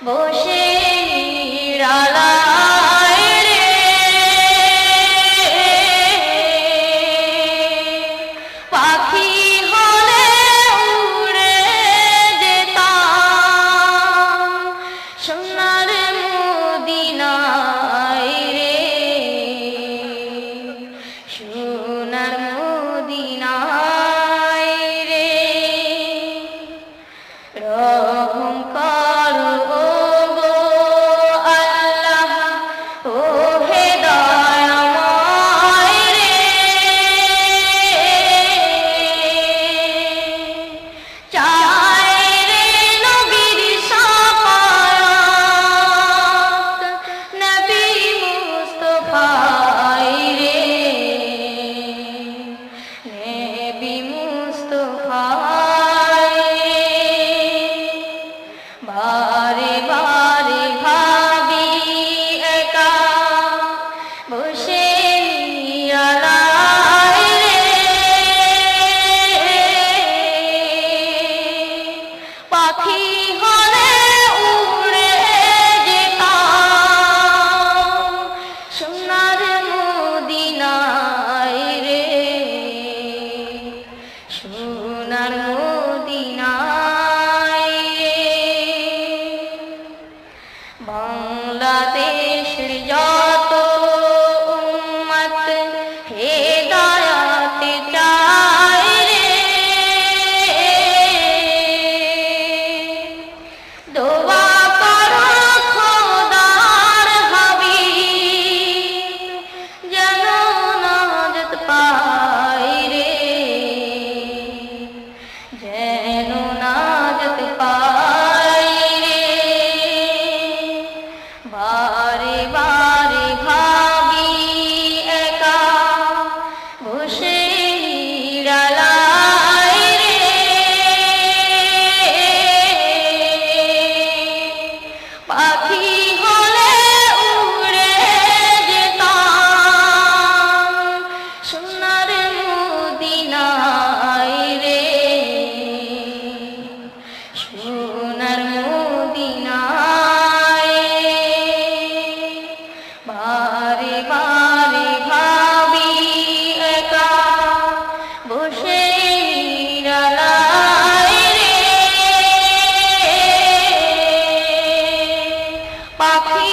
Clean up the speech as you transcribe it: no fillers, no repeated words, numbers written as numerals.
বসে নিরালায় রে পাখি হলে উড়ে যেতাম সোনার মদিনায় রে সোনার মদিনায় রে রহম করো গো আল্লাহ ও হে দয়াময় রে চাই রে নবীর শাফায়াত নবী মুস্তাফায় রে নবী মুস্তাফায় বারে বারে ভাবি একা বসে নিরালায় রে পাখি হলে উড়ে যেতাম সোনার মদিনায় রে সোনার মদিনায় বাংলাদেশের যত উম্মত হেদায়াত চায় রে দোয়া করো খোদার হাবিব যেন নাজাত পায় রে যেন নাজাত পায় রে বারে বারে ভাবি একা বসে নিরালায় রে পাখি হলে উড়ে যেতাম সোনার মদিনায় রে সোনার মদিনায় বারে বারে ভাবি একা বসে নিরালায় রে পাখি